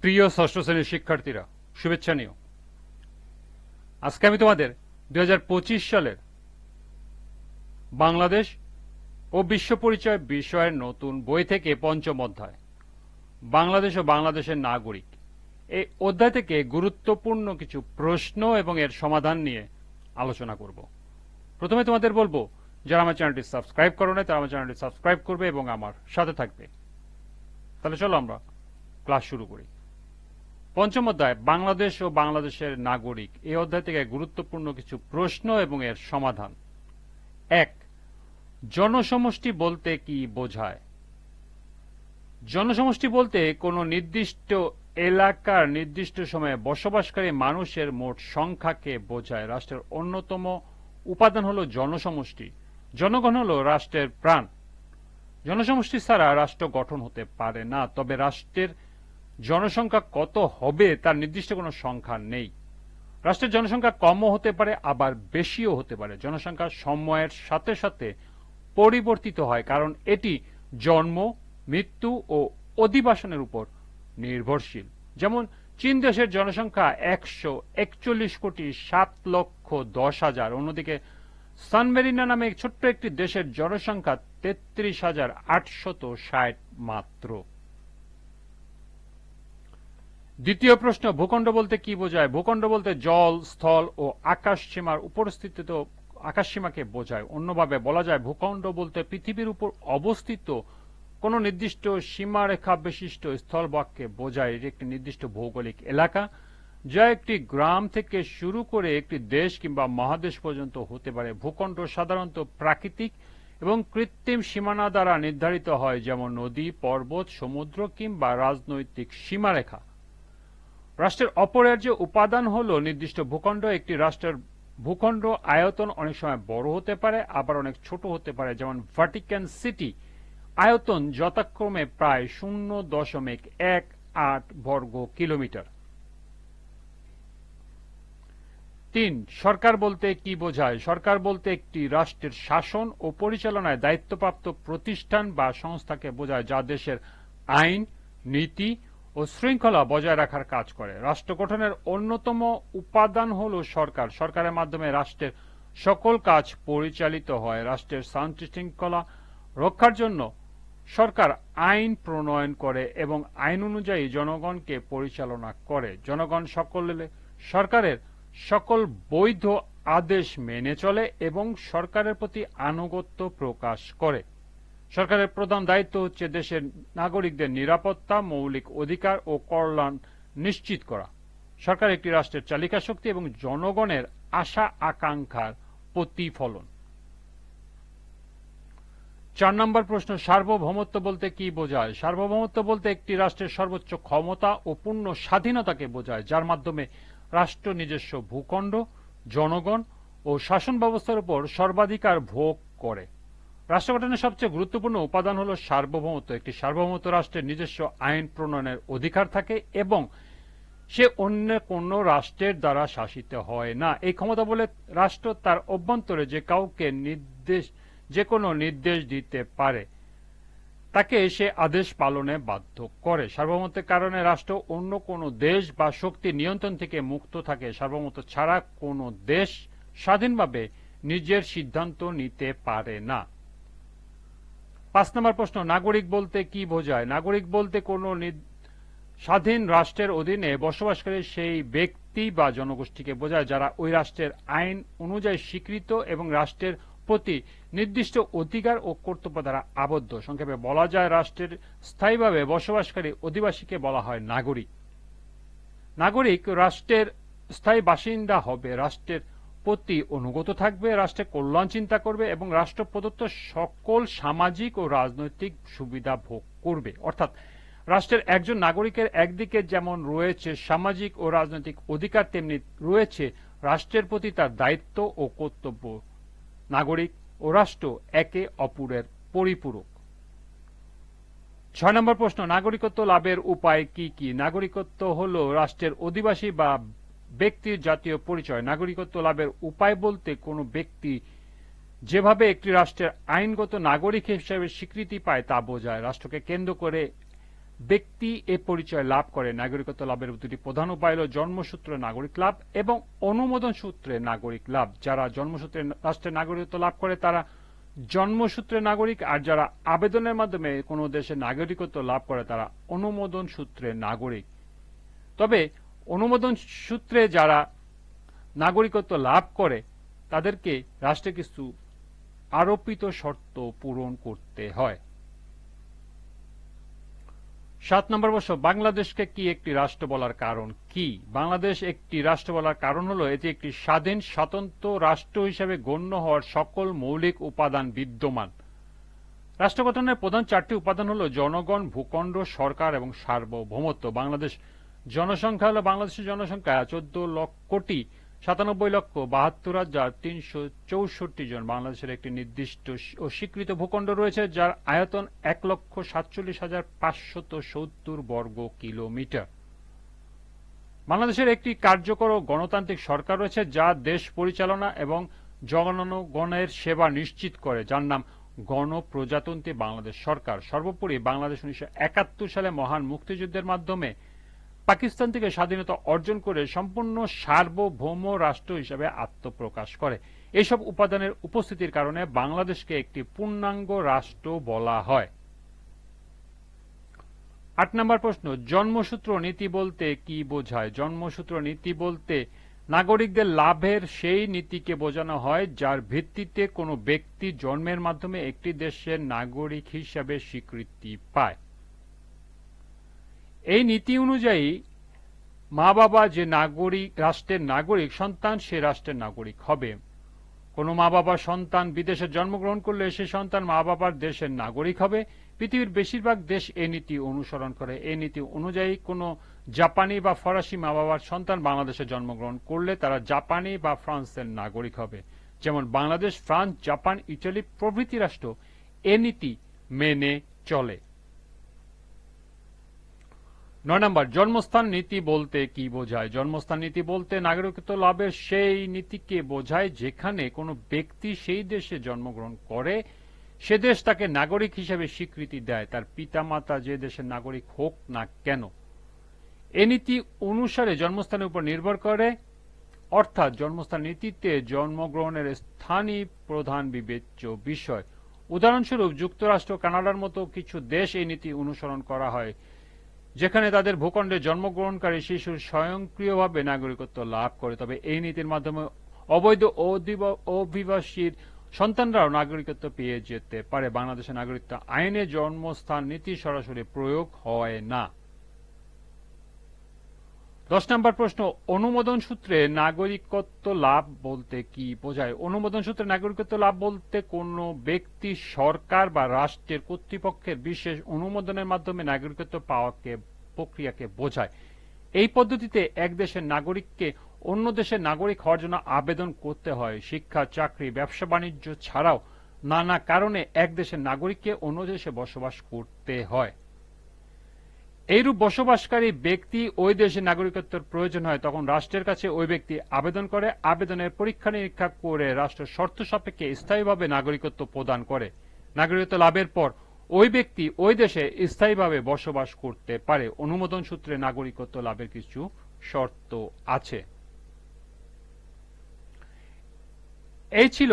প্রিয় ষষ্ঠ শ্রেণীর শিক্ষার্থীরা, শুভেচ্ছা নিও। আজকে আমি তোমাদের 2025 সালের বাংলাদেশ ও বিশ্ব পরিচয় বিষয়ের নতুন বই থেকে পঞ্চম অধ্যায় বাংলাদেশ ও বাংলাদেশের নাগরিক, এই অধ্যায় থেকে গুরুত্বপূর্ণ কিছু প্রশ্ন এবং এর সমাধান নিয়ে আলোচনা করব। প্রথমে তোমাদের বলবো, যারা আমার চ্যানেলটি সাবস্ক্রাইব করো না তারা আমার চ্যানেলটি সাবস্ক্রাইব করবে এবং আমার সাথে থাকবে। তাহলে চলো আমরা ক্লাস শুরু করি। পঞ্চম অধ্যায় বাংলাদেশ ও বাংলাদেশের নাগরিক, এই অধ্যায় থেকে গুরুত্বপূর্ণ কিছু প্রশ্ন এবং এর সমাধান। 1. জনসমষ্টি বলতে কি বোঝায়? জনসমষ্টি বলতে কোনো নির্দিষ্ট এলাকার নির্দিষ্ট সময়ে বসবাসকারী মানুষের মোট সংখ্যাকে বোঝায়। রাষ্ট্রের অন্যতম উপাদান হলো জনসমষ্টি। জনগণ হলো রাষ্ট্রের প্রাণ। জনসমষ্টি ছাড়া রাষ্ট্র গঠন হতে পারে না। তবে রাষ্ট্রের জনসংখ্যা কত হবে তার নির্দিষ্ট কোনো সংখ্যা নেই। রাষ্ট্রের জনসংখ্যা কমও হতে পারে, আবার বেশিও হতে পারে। জনসংখ্যা সময়ের সাথে সাথে পরিবর্তিত হয়, কারণ এটি জন্ম, মৃত্যু ও অধিবাসনের উপর নির্ভরশীল। যেমন চীন দেশের জনসংখ্যা 141,07,10,000। অন্যদিকে সান মেরিনো নামে ছোট্ট একটি দেশের জনসংখ্যা 33,860 মাত্র। দ্বিতীয় প্রশ্ন, ভূখণ্ড বলতে কি বোঝায়? ভূখণ্ড বলতে জল, স্থল ও আকাশসীমার উপস্থিত আকাশসীমাকে বোঝায়। অন্যভাবে বলা যায়, ভূখণ্ড বলতে পৃথিবীর উপর অবস্থিত কোন নির্দিষ্ট সীমারেখা বিশিষ্ট স্থলভাগকে বোঝায়। এটি একটি নির্দিষ্ট ভৌগোলিক এলাকা, যা একটি গ্রাম থেকে শুরু করে একটি দেশ কিংবা মহাদেশ পর্যন্ত হতে পারে। ভূখণ্ড সাধারণত প্রাকৃতিক এবং কৃত্রিম সীমানা দ্বারা নির্ধারিত হয়, যেমন নদী, পর্বত, সমুদ্র কিংবা রাজনৈতিক সীমারেখা। রাষ্ট্রের অপরিহার্য উপাদান হল নির্দিষ্ট ভূখণ্ড। একটি রাষ্ট্রের ভূখণ্ড আয়তন অনেক সময় বড় হতে পারে, আবার অনেক ছোট হতে পারে। যেমন ভ্যাটিকান সিটি আয়তন যথাক্রমে প্রায় 0.18 বর্গ কিলোমিটার। 3. সরকার বলতে কি বোঝায়? সরকার বলতে একটি রাষ্ট্রের শাসন ও পরিচালনায় দায়িত্বপ্রাপ্ত প্রতিষ্ঠান বা সংস্থাকে বোঝায়, যা দেশের আইন, নীতি ও শৃঙ্খলা বজায় রাখার কাজ করে। রাষ্ট্র গঠনের অন্যতম উপাদান হল সরকার। সরকারের মাধ্যমে রাষ্ট্রের সকল কাজ পরিচালিত হয়। রাষ্ট্রের শান্তি শৃঙ্খলা রক্ষার জন্য সরকার আইন প্রণয়ন করে এবং আইন অনুযায়ী জনগণকে পরিচালনা করে। জনগণ সরকারের সকল বৈধ আদেশ মেনে চলে এবং সরকারের প্রতি আনুগত্য প্রকাশ করে। সরকারের প্রধান দায়িত্ব হচ্ছে দেশের নাগরিকদের নিরাপত্তা, মৌলিক অধিকার ও কল্যাণ নিশ্চিত করা। সরকার একটি রাষ্ট্রের চালিকা শক্তি এবং জনগণের আশা আকাঙ্ক্ষার প্রতিফলন। 4 নম্বর প্রশ্ন, সার্বভৌমত্ব বলতে কি বোঝায়? সার্বভৌমত্ব বলতে একটি রাষ্ট্রের সর্বোচ্চ ক্ষমতা ও পূর্ণ স্বাধীনতাকে বোঝায়, যার মাধ্যমে রাষ্ট্র নিজস্ব ভূখণ্ড, জনগণ ও শাসন ব্যবস্থার উপর সর্বাধিকার ভোগ করে। রাষ্ট্র গঠনের সবচেয়ে গুরুত্বপূর্ণ উপাদান হল সার্বভৌমত্ব। একটি সার্বভৌমত্ব রাষ্ট্রের নিজস্ব আইন প্রণয়নের অধিকার থাকে এবং সে অন্য কোন রাষ্ট্রের দ্বারা শাসিত হয় না। এই ক্ষমতা বলে রাষ্ট্র তার অভ্যন্তরে যে কাউকে যে কোনো নির্দেশ দিতে পারে, তাকে সে আদেশ পালনে বাধ্য করে। সার্বভৌমত্বের কারণে রাষ্ট্র অন্য কোনো দেশ বা শক্তির নিয়ন্ত্রণ থেকে মুক্ত থাকে। সার্বভৌমত্ব ছাড়া কোনো দেশ স্বাধীনভাবে নিজের সিদ্ধান্ত নিতে পারে না। 5 নম্বর প্রশ্ন, নাগরিক বলতে কি বোঝায়? নাগরিক বলতে কোনো স্বাধীন রাষ্ট্রের অধীনে বসবাসকারী সেই ব্যক্তি বা জনগোষ্ঠীকে বোঝায়, যারা ওই রাষ্ট্রের আইন অনুযায়ী স্বীকৃত এবং রাষ্ট্রের প্রতি নির্দিষ্ট অধিকার ও কর্তব্য দ্বারা আবদ্ধ। সংক্ষেপে বলা যায়, রাষ্ট্রের স্থায়ীভাবে বসবাসকারী অধিবাসীকে বলা হয় নাগরিক। নাগরিক রাষ্ট্রের স্থায়ী বাসিন্দা হবে, রাষ্ট্রের প্রতি অনুগত থাকবে, রাষ্ট্রের কল্যাণ চিন্তা করবে এবং রাষ্ট্র প্রদত্ত সকল সামাজিক ও রাজনৈতিক সুবিধা ভোগ করবে। অর্থাৎ রাষ্ট্রের একজন নাগরিকের একদিকে যেমন রয়েছে সামাজিক ও রাজনৈতিক অধিকার, তেমনি রয়েছে রাষ্ট্রের প্রতি তার দায়িত্ব ও কর্তব্য। নাগরিক ও রাষ্ট্র একে অপরের পরিপূরক। 6 নম্বর প্রশ্ন, নাগরিকত্ব লাভের উপায় কি কি? নাগরিকত্ব হল রাষ্ট্রের অধিবাসী বা ব্যক্তির জাতীয় পরিচয়। নাগরিকত্ব লাভের উপায় বলতে কোনো ব্যক্তি যেভাবে একটি রাষ্ট্রের আইনগত নাগরিক হিসেবে স্বীকৃতি পায় তা বোঝায়। রাষ্ট্রকে কেন্দ্র করে ব্যক্তি এ পরিচয় লাভ করে। নাগরিকত্ব লাভের দুটি প্রধান উপায় হল জন্মসূত্রে নাগরিক লাভ এবং অনুমোদন সূত্রে নাগরিক লাভ। যারা জন্মসূত্রে রাষ্ট্রের নাগরিকত্ব লাভ করে তারা জন্মসূত্রে নাগরিক, আর যারা আবেদনের মাধ্যমে কোনো দেশের নাগরিকত্ব লাভ করে তারা অনুমোদন সূত্রে নাগরিক। তবে অনুমোদন সূত্রে যারা নাগরিকত্ব লাভ করে তাদেরকে রাষ্ট্রে কিছু আরোপিত শর্ত পূরণ করতে হয়। 7 নম্বর প্রশ্ন, বাংলাদেশকে কি একটি রাষ্ট্র বলার কারণ কি? বাংলাদেশ একটি রাষ্ট্র বলার কারণ হলো এটি একটি স্বাধীন স্বতন্ত্র রাষ্ট্র হিসেবে গণ্য হওয়ার সকল মৌলিক উপাদান বিদ্যমান। রাষ্ট্র গঠনের প্রধান 4টি উপাদান হলো জনগণ, ভূখণ্ড, সরকার এবং সার্বভৌমত্ব। বাংলাদেশ জনসংখ্যা হলো বাংলাদেশের জনসংখ্যা 14,97,72,364 জন। বাংলাদেশের একটি নির্দিষ্ট ও স্বীকৃত ভূখণ্ড রয়েছে যার আয়তন 1,47,570 বর্গ কিলোমিটার। বাংলাদেশের একটি কার্যকর ও গণতান্ত্রিক সরকার রয়েছে যা দেশ পরিচালনা এবং জনগণের সেবা নিশ্চিত করে, যার নাম গণপ্রজাতন্ত্রী বাংলাদেশ সরকার। সর্বোপরি বাংলাদেশ 1971 সালে মহান মুক্তিযুদ্ধের মাধ্যমে পাকিস্তান থেকে স্বাধীনতা অর্জন করে সম্পূর্ণ সার্বভৌম রাষ্ট্র হিসেবে আত্মপ্রকাশ করে। এসব উপাদানের উপস্থিতির কারণে বাংলাদেশকে একটি পূর্ণাঙ্গ রাষ্ট্র বলা হয়। 8 নম্বর প্রশ্ন, জন্মসূত্র নীতি বলতে কি বোঝায়? জন্মসূত্র নীতি বলতে নাগরিকদের লাভের সেই নীতিকে বোঝানো হয় যার ভিত্তিতে কোনো ব্যক্তি জন্মের মাধ্যমে একটি দেশের নাগরিক হিসাবে স্বীকৃতি পায়। এই নীতি অনুযায়ী মা বাবা যে রাষ্ট্রের নাগরিক, সন্তান সে রাষ্ট্রের নাগরিক হবে। কোনো মা বাবার সন্তান বিদেশে জন্মগ্রহণ করলে সে সন্তান মা বাবার দেশের নাগরিক হবে। পৃথিবীর বেশিরভাগ দেশ এই নীতি অনুসরণ করে। এই নীতি অনুযায়ী কোনো জাপানি বা ফরাসি মা বাবার সন্তান বাংলাদেশে জন্মগ্রহণ করলে তারা জাপানি বা ফ্রান্সের নাগরিক হবে। যেমন বাংলাদেশ, ফ্রান্স, জাপান, ইটালি প্রভৃতি রাষ্ট্র এ নীতি মেনে চলে। 9 নম্বর, জন্মস্থান নীতি বলতে কি বোঝায়? জন্মস্থান নীতি বলতে নাগরিকত্ব লাভের সেই নীতিকে বোঝায় যেখানে কোনো ব্যক্তি সেই দেশে জন্মগ্রহণ করে সে দেশ তাকে নাগরিক হিসেবে স্বীকৃতি দেয়, তার পিতামাতা যে দেশের নাগরিক হোক না কেন। এ নীতি অনুসারে জন্মস্থানের উপর নির্ভর করে, অর্থাৎ জন্মস্থান নীতিতে জন্মগ্রহণের স্থানই প্রধান বিবেচ্য বিষয়। উদাহরণস্বরূপ যুক্তরাষ্ট্র, কানাডার মতো কিছু দেশ এই নীতি অনুসরণ করা হয় যেখানে তাদের ভূখণ্ডে জন্মগ্রহণকারী শিশু স্বয়ংক্রিয়ভাবে নাগরিকত্ব লাভ করে। তবে এই নীতির মাধ্যমে অবৈধ অভিবাসীর সন্তানরাও নাগরিকত্ব পেয়ে যেতে পারে। বাংলাদেশের নাগরিকত্ব আইনে জন্মস্থান নীতি সরাসরি প্রয়োগ হয় না। 10 নম্বর প্রশ্ন, অনুমোদন সূত্রে নাগরিকত্ব লাভ বলতে কি বোঝায়? অনুমোদন সূত্রে নাগরিকত্ব লাভ বলতে কোনো ব্যক্তি, সরকার বা রাষ্ট্রের কর্তৃপক্ষের বিশেষ অনুমোদনের মাধ্যমে নাগরিকত্ব পাওয়াকে প্রক্রিয়াকে বোঝায়। এই পদ্ধতিতে এক দেশের নাগরিককে অন্য দেশের নাগরিক হওয়ার জন্য আবেদন করতে হয়। শিক্ষা, চাকরি, ব্যবসা বাণিজ্য ছাড়াও নানা কারণে এক দেশের নাগরিককে অন্য দেশে বসবাস করতে হয়। এইরূপ বসবাসকারী ব্যক্তি ওই দেশে নাগরিকত্বের প্রয়োজন হয় তখন রাষ্ট্রের কাছে ওই ব্যক্তি আবেদন করে। আবেদনের পরীক্ষা নিরীক্ষা করে রাষ্ট্র শর্ত সাপেক্ষে স্থায়ীভাবে নাগরিকত্ব প্রদান করে। নাগরিকত্ব লাভের পর ওই ব্যক্তি ওই দেশে স্থায়ীভাবে বসবাস করতে পারে। অনুমোদন সূত্রে নাগরিকত্ব লাভের কিছু শর্ত আছে। এই ছিল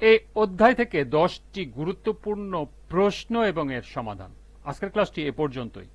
এই অধ্যায় থেকে 10টি গুরুত্বপূর্ণ প্রশ্ন এবং এর সমাধান। আজকের ক্লাসটি এ পর্যন্তই।